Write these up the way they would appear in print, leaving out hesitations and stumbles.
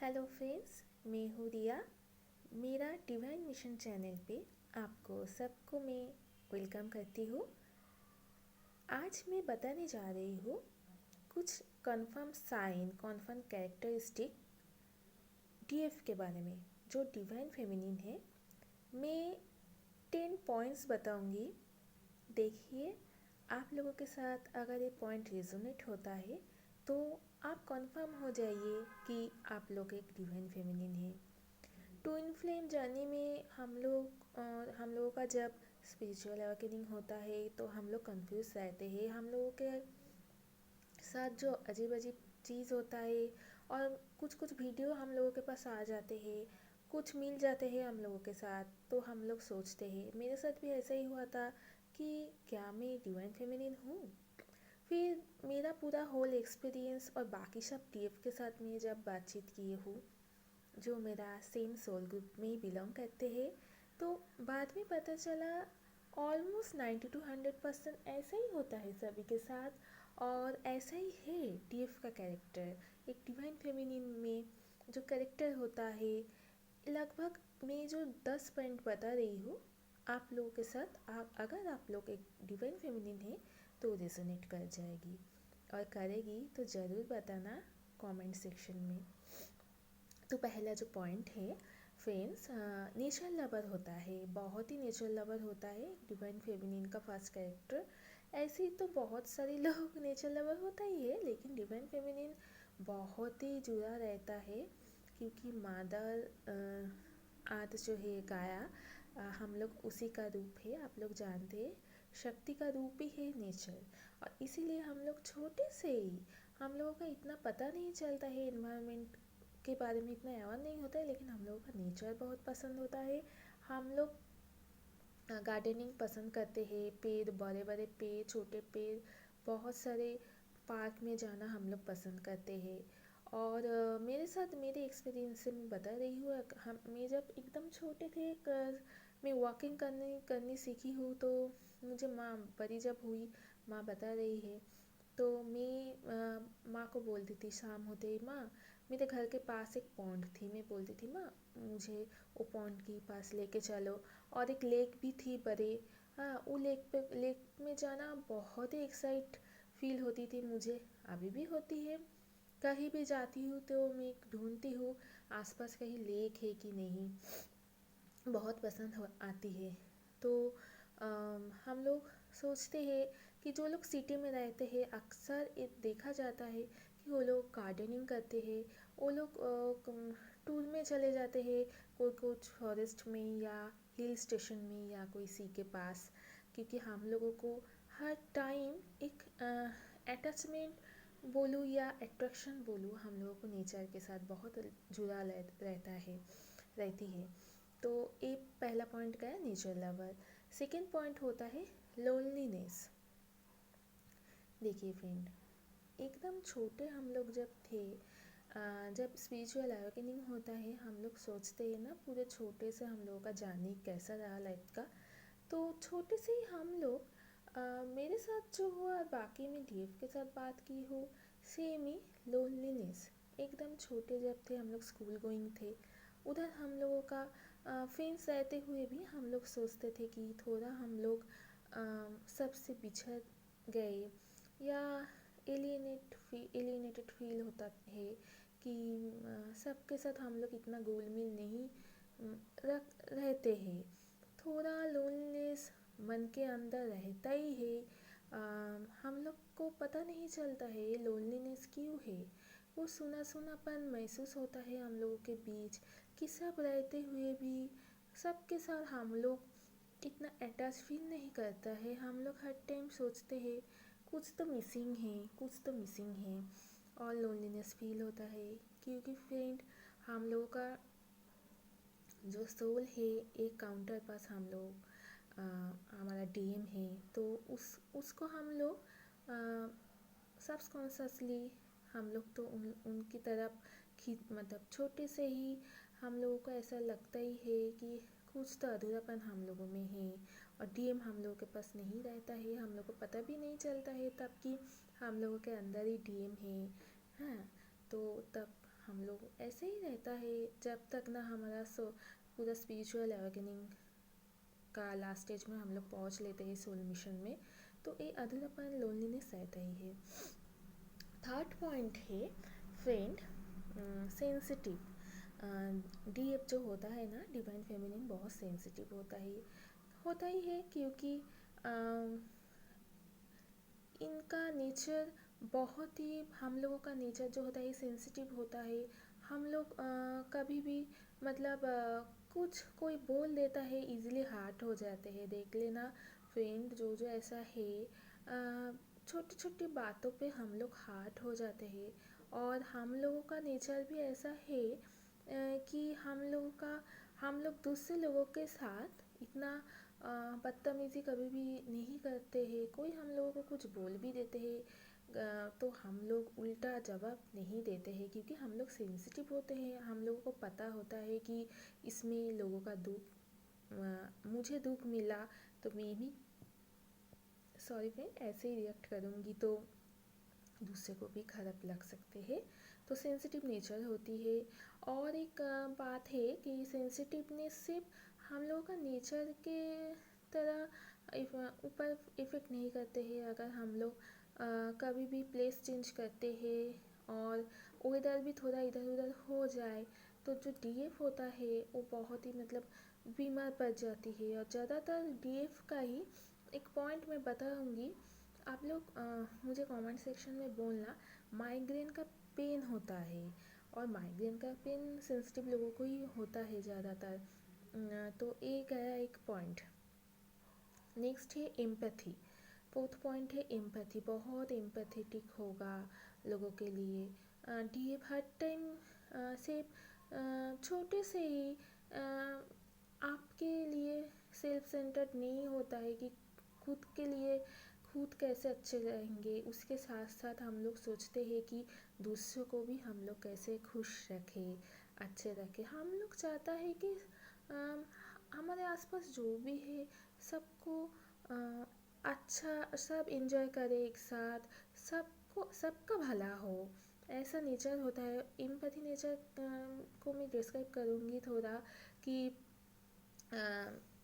Hello friends, मैं हूँ रिया। मेरा डिवाइन मिशन चैनल पे आपको सबको मैं वेलकम करती हूँ। आज मैं बताने जा रही हूँ कुछ confirm sign, confirm characteristic DF के बारे में जो डिवाइन फेमिनिन है। मैं 10 पॉइंट्स बताऊँगी। देखिए, आप लोगों के साथ अगर ये पॉइंट रेजोनेट होता है तो आप कंफर्म हो जाइए कि आप लोग एक डिवाइन फेमिनिन है। ट्विन फ्लेम जर्नी में हम लोगों का जब स्पिरिचुअल अवेकनिंग होता है तो हम लोग कंफ्यूज रहते हैं। हम लोगों के साथ जो अजीब अजीब चीज़ होता है और कुछ कुछ वीडियो हम लोगों के पास आ जाते हैं, कुछ मिल जाते हैं हम लोगों के साथ, तो हम लोग सोचते हैं। मेरे साथ भी ऐसा ही हुआ था कि क्या मैं डिवाइन फेमिनिन हूँ। फिर मेरा पूरा होल एक्सपीरियंस और बाकी सब टीएफ के साथ मैं जब बातचीत किए हूँ जो मेरा सेम सोल ग्रुप में बिलोंग करते हैं, तो बाद में पता चला ऑलमोस्ट 90 to 100% ऐसा ही होता है सभी के साथ। और ऐसा ही है डीएफ का कैरेक्टर। एक डिवाइन फेमिनिन में जो कैरेक्टर होता है, लगभग मैं जो 10 पॉइंट बता रही हूँ आप लोगों के साथ, अगर आप लोग एक डिवाइन फेमिनिन है तो रेजोनेट कर जाएगी, और करेगी तो ज़रूर बताना कमेंट सेक्शन में। तो पहला जो पॉइंट है फ्रेंड्स, नेचर लवर होता है, बहुत ही नेचर लवर होता है डिवाइन फेमिनिन का फर्स्ट कैरेक्टर। ऐसे तो बहुत सारे लोग नेचर लवर होता ही है, लेकिन डिवाइन फेमिनिन बहुत ही जुड़ा रहता है क्योंकि मादर आर्थ जो है गाया, हम लोग उसी का रूप है। आप लोग जानते हैं शक्ति का रूप ही है नेचर, और इसीलिए हम लोग छोटे से ही, हम लोगों का इतना पता नहीं चलता है, इन्वायरमेंट के बारे में इतना अवेयर नहीं होता है, लेकिन हम लोगों का नेचर बहुत पसंद होता है। हम लोग गार्डनिंग पसंद करते हैं, पेड़, बड़े बड़े पेड़, छोटे पेड़, बहुत सारे पार्क में जाना हम लोग पसंद करते हैं। और मेरे साथ मेरे एक्सपीरियंस से मैं बता रही हूँ, हम मैं जब एकदम छोटे थे मैं वॉकिंग करनी सीखी हूँ, तो मुझे माँ बड़ी जब हुई, माँ बता रही है, तो मैं माँ को बोलती थी शाम होते ही, माँ मेरे घर के पास एक पॉन्ड थी, मैं बोलती थी माँ मुझे वो पॉन्ड के पास लेके चलो। और एक लेक भी थी बड़े, हाँ, वो लेक में जाना बहुत ही एक्साइट फील होती थी मुझे, अभी भी होती है। कहीं भी जाती हूँ तो मैं ढूंढती हूँ आसपास कहीं लेक है कि नहीं, बहुत पसंद आती है। तो हम लोग सोचते हैं कि जो लोग सिटी में रहते हैं, अक्सर देखा जाता है कि वो लोग गार्डनिंग करते हैं, वो लोग टूर में चले जाते हैं, कोई कुछ फॉरेस्ट में या हिल स्टेशन में या कोई सी के पास, क्योंकि हम लोगों को हर टाइम एक अटैचमेंट बोलूँ या अट्रैक्शन बोलूँ, हम लोगों को नेचर के साथ बहुत जुड़ा रहता है, रहती है। तो ये पहला पॉइंट गया नेचर लवर। सेकेंड पॉइंट होता है लोनलीनेस। देखिए फ्रेंड, एकदम छोटे हम लोग जब थे, जब स्पिरिचुअल अवेकनिंग होता है, हम लोग सोचते हैं ना पूरे छोटे से हम लोगों का जर्नी कैसा रहा लाइफ का, तो छोटे से ही हम लोग, मेरे साथ जो हुआ और बाकी में डीएफ के साथ बात की हो, सेम ही लोनलीनेस। एकदम छोटे जब थे हम लोग स्कूल गोइंग थे, उधर हम लोगों का फ्रेंड्स रहते हुए भी हम लोग सोचते थे कि थोड़ा हम लोग सबसे बिछड़ गए, या एलिएनेटेड फील होता है कि सबके साथ हम लोग इतना घुल मिल नहीं रहते हैं। थोड़ा लोनलेस मन के अंदर रहता ही है। हम लोग को पता नहीं चलता है ये लोनलीनेस क्यों है। वो सुना सुनापन महसूस होता है हम लोगों के बीच, कि सब रहते हुए भी सबके साथ हम लोग इतना अटैच फील नहीं करता है। हम लोग हर टाइम सोचते हैं कुछ तो मिसिंग है, कुछ तो मिसिंग है, और लोनलीनेस फील होता है। क्योंकि फ्रेंड, हम लोगों का जो सोल है, एक काउंटर पास हम लोग, हमारा डीएम है, तो उसको हम लोग सबकॉन्शसली हम लोग तो उनकी तरफ मतलब छोटे से ही हम लोगों को ऐसा लगता ही है कि कुछ तो अधूरापन हम लोगों में है, और डीएम हम लोगों के पास नहीं रहता है, हम लोग को पता भी नहीं चलता है तब कि हम लोगों के अंदर ही डीएम है। हाँ, तो तब हम लोग ऐसे ही रहता है जब तक ना हमारा पूरा स्पिरिचुअल अवेकनिंग का लास्ट स्टेज में हम लोग पहुँच लेते हैं सोल मिशन में, तो ये अधूरापन लोनलीनेस रहता ही है। थर्ड पॉइंट है फ्रेंड सेंसिटिव। डीएफ जो होता है ना, डिवाइन फेमिनिन, बहुत सेंसिटिव होता ही है क्योंकि इनका नेचर बहुत ही, हम लोगों का नेचर जो होता है सेंसिटिव होता है। हम लोग कभी भी मतलब कुछ कोई बोल देता है इजीली हार्ट हो जाते हैं। देख लेना फ्रेंड, जो जो ऐसा है छोटी छोटी बातों पे हम लोग हार्ट हो जाते हैं। और हम लोगों का नेचर भी ऐसा है कि हम लोग दूसरे लोगों के साथ इतना बदतमीज़ी कभी भी नहीं करते हैं। कोई हम लोगों को कुछ बोल भी देते हैं तो हम लोग उल्टा जवाब नहीं देते हैं क्योंकि हम लोग सेंसिटिव होते हैं। हम लोगों को पता होता है कि इसमें लोगों का दुख, मुझे दुख मिला तो मैं भी सॉरी फ्रेंड ऐसे ही रिएक्ट करूँगी तो दूसरे को भी खराब लग सकते हैं। तो सेंसिटिव नेचर होती है। और एक बात है कि सेंसिटिवनेस सिर्फ हम लोगों का नेचर के तरह ऊपर इफ़ेक्ट नहीं करते हैं। अगर हम लोग कभी भी प्लेस चेंज करते हैं और वेदर भी थोड़ा इधर उधर हो जाए तो जो डीएफ होता है वो बहुत ही मतलब बीमार पड़ जाती है। और ज़्यादातर डीएफ का ही एक पॉइंट मैं बताऊंगी, आप लोग मुझे कमेंट सेक्शन में बोलना। माइग्रेन का पेन होता है और माइग्रेन का पेन सेंसिटिव लोगों को ही होता है ज़्यादातर। तो ये गया एक पॉइंट। नेक्स्ट है एम्पैथी। फोर्थ पॉइंट है एम्पैथी। बहुत एम्पैथेटिक होगा लोगों के लिए। डीएफ हर टाइम सिर्फ छोटे से ही आपके लिए सेल्फ सेंटर्ड नहीं होता है कि खुद के लिए खुद कैसे अच्छे रहेंगे। उसके साथ साथ हम लोग सोचते हैं कि दूसरों को भी हम लोग कैसे खुश रखें, अच्छे रखें। हम लोग चाहता है कि हमारे आसपास जो भी है सबको अच्छा, सब एंजॉय करे एक साथ, सबका भला हो। ऐसा नेचर होता है। एम्पैथी नेचर को मैं डिस्क्राइब करूँगी थोड़ा कि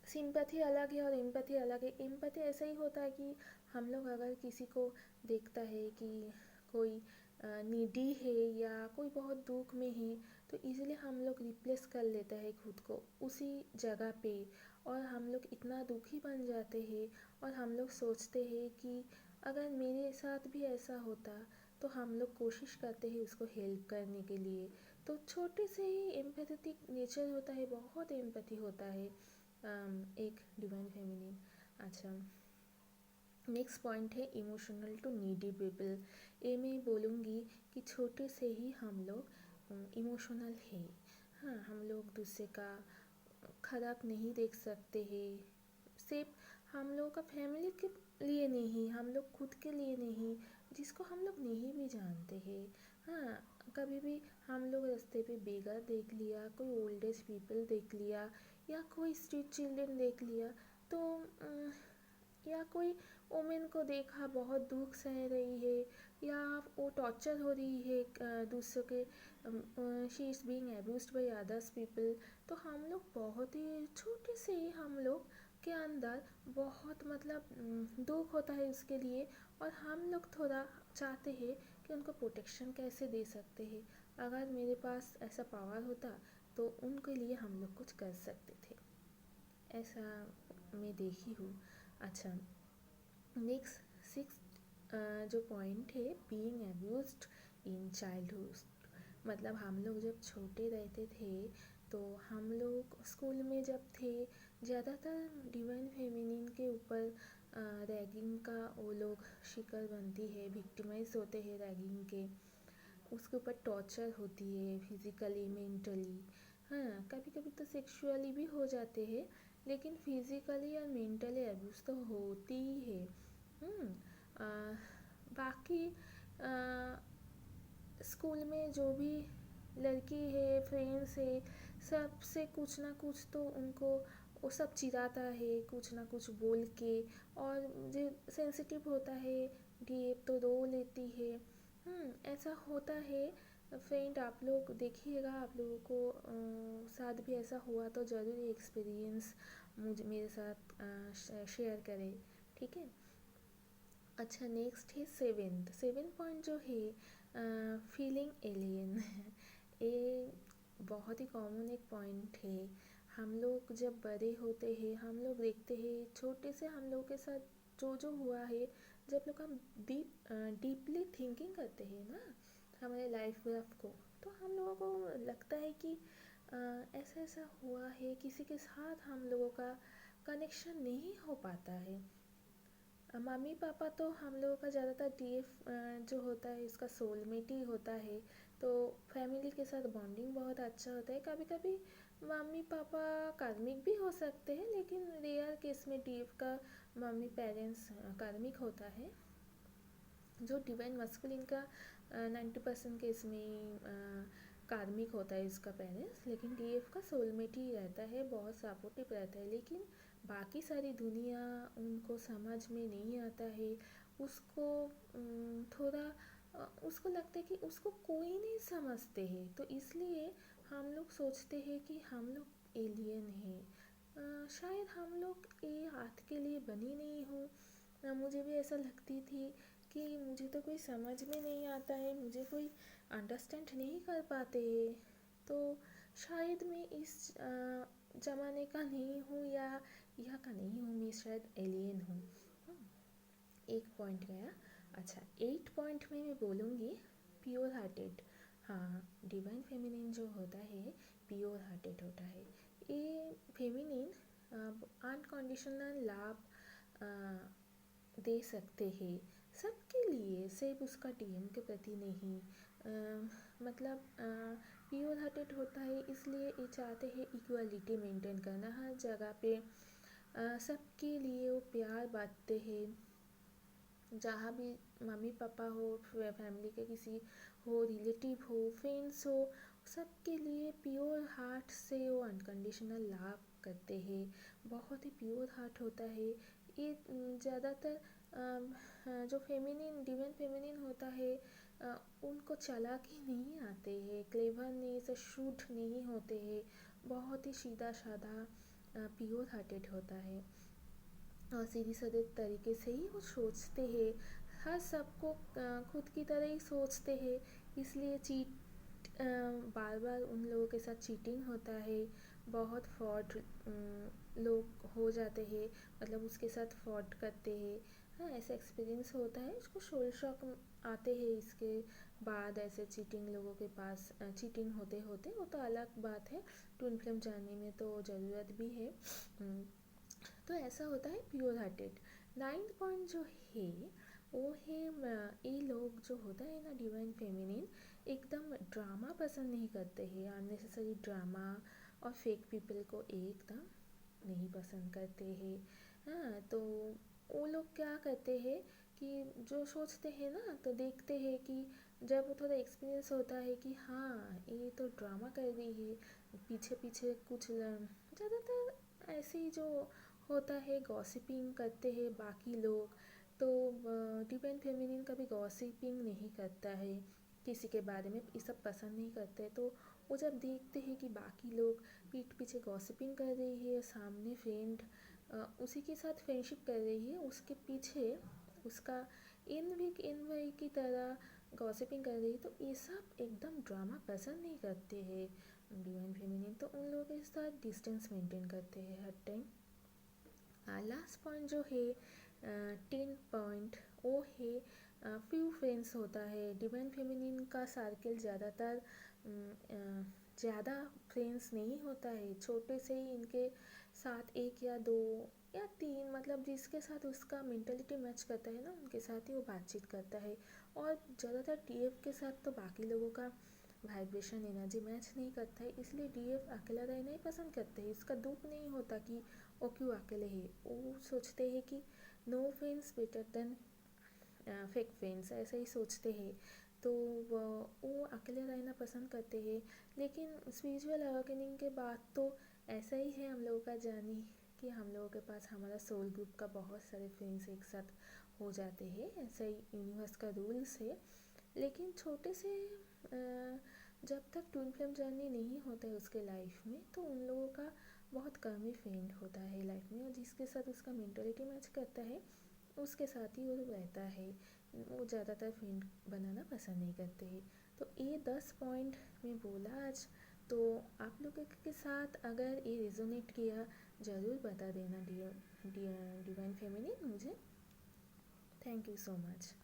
सिंपैथी अलग है और एम्पैथी अलग है। एम्पैथी ऐसा ही होता है कि हम लोग अगर किसी को देखता है कि कोई नीडी है या कोई बहुत दुख में है तो इजीली हम लोग रिप्लेस कर लेते हैं खुद को उसी जगह पे। और हम लोग इतना दुखी बन जाते हैं और हम लोग सोचते हैं कि अगर मेरे साथ भी ऐसा होता तो हम लोग कोशिश करते हैं उसको हेल्प करने के लिए। तो छोटे से ही एम्पैथेटिक नेचर होता है, बहुत एम्पैथी होता है एक डिवाइन फेमिनिन। अच्छा, नेक्स्ट पॉइंट है इमोशनल टू नीडी पीपल। ये मैं बोलूँगी कि छोटे से ही हम लोग इमोशनल है। हाँ, हम लोग दूसरे का खराब नहीं देख सकते हैं। सिर्फ हम लोगों का फैमिली के लिए नहीं, हम लोग खुद के लिए नहीं, जिसको हम लोग नहीं भी जानते हैं। हाँ, कभी भी हम लोग रास्ते पे बेघर देख लिया, कोई ओल्ड एज पीपल देख लिया या कोई स्ट्रीट चिल्ड्रन देख लिया तो या कोई वोमेन को देखा बहुत दुख सह रही है या वो टॉर्चर हो रही है दूसरों के, she is being abused by others people, तो हम लोग बहुत ही छोटे से ही हम लोग के अंदर बहुत मतलब दुख होता है उसके लिए। और हम लोग थोड़ा चाहते हैं कि उनको प्रोटेक्शन कैसे दे सकते हैं। अगर मेरे पास ऐसा पावर होता तो उनके लिए हम लोग कुछ कर सकते थे, ऐसा मैं देखी हूँ। अच्छा, नेक्स्ट सिक्स जो पॉइंट है बीइंग अब्यूज्ड इन चाइल्डहुड। मतलब हम लोग जब छोटे रहते थे तो हम लोग स्कूल में जब थे ज़्यादातर डिवाइन फेमिनिन के ऊपर रैगिंग का वो लोग शिकार बनती है, विक्टिमाइज होते हैं रैगिंग के। उसके ऊपर टॉर्चर होती है फिज़िकली, मेंटली। हाँ, कभी कभी तो सेक्सुअली भी हो जाते हैं, लेकिन फिज़िकली और मेंटली अब्यूज़ तो होती ही है। आ, बाकी स्कूल में जो भी लड़की है, फ्रेंड्स है, सबसे कुछ ना कुछ तो उनको वो सब चिढ़ाता है कुछ ना कुछ बोल के। और जो सेंसिटिव होता है डीएफ तो रो लेती है। ऐसा होता है फ्रेंड आप लोग देखिएगा, आप लोगों को साथ भी ऐसा हुआ तो ज़रूर ये एक्सपीरियंस मुझे मेरे साथ शेयर करें, ठीक है। अच्छा, नेक्स्ट है सेवेंथ पॉइंट जो है फीलिंग एलियन ये बहुत ही कॉमन एक पॉइंट है। हम लोग जब बड़े होते हैं हम लोग देखते हैं छोटे से हम लोग के साथ जो हुआ है, जब लोग हम डीपली थिंकिंग करते हैं ना हमारे लाइफ ग्राफ को, तो हम लोगों को लगता है कि ऐसा ऐसा हुआ है, किसी के साथ हम लोगों का कनेक्शन नहीं हो पाता है। मम्मी पापा तो हम लोगों का ज़्यादातर डीएफ जो होता है इसका सोलमेट ही होता है, तो फैमिली के साथ बॉन्डिंग बहुत अच्छा होता है। कभी कभी मम्मी पापा कार्मिक भी हो सकते हैं, लेकिन रेयर केस में डीएफ का मम्मी पेरेंट्स कार्मिक होता है। जो डिवाइन मस्कुलिन का 90% केस में कार्मिक होता है इसका पेरेंट्स, लेकिन डीएफ का सोलमेट ही रहता है, बहुत सपोर्टिव रहता है। लेकिन बाकी सारी दुनिया उनको समझ में नहीं आता है, उसको थोड़ा उसको लगता है कि उसको कोई नहीं समझते हैं, तो इसलिए हम लोग सोचते हैं कि हम लोग एलियन हैं। शायद हम लोग ये हाथ के लिए बनी नहीं हूँ। मुझे भी ऐसा लगती थी कि मुझे तो कोई समझ में नहीं आता है, मुझे कोई अंडरस्टैंड नहीं कर पाते हैं, तो शायद मैं इस ज़माने का नहीं हूँ या यहाँ का नहीं हूँ, मैं शायद एलियन हूँ। एक पॉइंट गया। अच्छा, 8 पॉइंट में मैं बोलूँगी प्योर हार्टेड। हाँ, डिवाइन फेमिनिन जो होता है प्योर हार्टेड होता है। ये फेमिनिन अनकंडीशनल लव दे सकते हैं सबके लिए, सिर्फ उसका टीएम के प्रति नहीं। मतलब प्योर हार्टेड होता है इसलिए ये चाहते हैं इक्वालिटी मेंटेन करना हर जगह पे। सबके लिए वो प्यार बांटते हैं, जहाँ भी मम्मी पापा हो, फैमिली के किसी हो, रिलेटिव हो, फ्रेंड्स हो, सबके लिए प्योर हार्ट से वो अनकंडीशनल लव करते हैं। बहुत ही प्योर हार्ट होता है ये। ज़्यादातर जो फेमिनिन डिवाइन फेमिनिन होता है उनको चालाकी नहीं आते हैं, क्लेवरनेस शूट नहीं होते हैं, बहुत ही सीधा साधा प्योर हार्टेड होता है और सीधी साधे तरीके से ही वो सोचते हैं। हर सबको खुद की तरह ही सोचते हैं, इसलिए बार बार उन लोगों के साथ चीटिंग होता है। बहुत फ्रॉड लोग हो जाते हैं, मतलब उसके साथ फ्रॉड करते हैं। हाँ, ऐसा एक्सपीरियंस होता है, उसको सोल शॉक आते हैं इसके बाद। ऐसे चीटिंग लोगों के पास चीटिंग होते होते वो तो अलग बात है, ट्विन फ्लेम जानने में तो ज़रूरत भी है। तो ऐसा होता है प्योर हार्टेड। 9th पॉइंट जो है वो है ये लोग जो होता है ना डिवाइन फेमिनिन, एकदम ड्रामा पसंद नहीं करते हैं, अननेसेसरी ड्रामा और फेक पीपल को एकदम नहीं पसंद करते हैं। हाँ, तो वो लोग क्या करते हैं कि जो सोचते हैं ना, तो देखते हैं कि जब वो थोड़ा एक्सपीरियंस होता है कि हाँ ये तो ड्रामा कर रही है, पीछे पीछे कुछ ज़्यादातर ऐसे ही जो होता है गॉसिपिंग करते हैं बाकी लोग। तो डिवाइन फेमिनिन कभी गॉसिपिंग नहीं करता है, किसी के बारे में ये सब पसंद नहीं करते। तो वो जब देखते हैं कि बाकी लोग पीठ पीछे गॉसिपिंग कर रही है, सामने फ्रेंड उसी के साथ फ्रेंडशिप कर रही है, उसके पीछे उसका इनवाई की तरह गॉसिपिंग कर रही है, तो ये सब एकदम ड्रामा पसंद नहीं करते हैं डिवाइन फेमिनिन, तो उन लोगों के साथ डिस्टेंस मेंटेन करते हैं हर टाइम। लास्ट पॉइंट जो है 10 पॉइंट वो है फ्यू फ्रेंड्स होता है। डिवाइन फेमिनिन का सर्कल ज़्यादातर ज़्यादा फ्रेंड्स नहीं होता है, छोटे से ही इनके साथ एक या दो या तीन, मतलब जिसके साथ उसका मेंटलिटी मैच करता है ना उनके साथ ही वो बातचीत करता है। और ज़्यादातर टीएफ के साथ तो बाकी लोगों का वाइब्रेशन एनर्जी मैच नहीं करता है, इसलिए डीएफ अकेला रहना ही पसंद करते हैं। इसका दुख नहीं होता कि वो क्यों अकेले है, वो सोचते हैं कि no friends better than fake friends, ऐसा ही सोचते हैं। तो वो अकेले रहना पसंद करते हैं। लेकिन स्पिरिचुअल अवेकनिंग के बाद तो ऐसा ही है हम लोगों का जर्नी, कि हम लोगों के पास हमारा सोल ग्रुप का बहुत सारे फ्रेंड्स एक साथ हो जाते हैं, ऐसा ही यूनिवर्स का रूल्स है। लेकिन छोटे से जब तक ट्विन फ्लेम जर्नी नहीं होता है उसके लाइफ में, तो उन लोगों का बहुत कम ही फ्रेंड होता है लाइफ में, और जिसके साथ उसका मेंटलिटी मैच करता है उसके साथ ही वो रहता है। वो ज़्यादातर फ्रेंड बनाना पसंद नहीं करते हैं। तो ये 10 पॉइंट मैं बोला आज। तो आप लोगों के साथ अगर ये रिजोनेट किया, ज़रूर बता देना डिवाइन फेमिनिन मुझे। Thank you so much.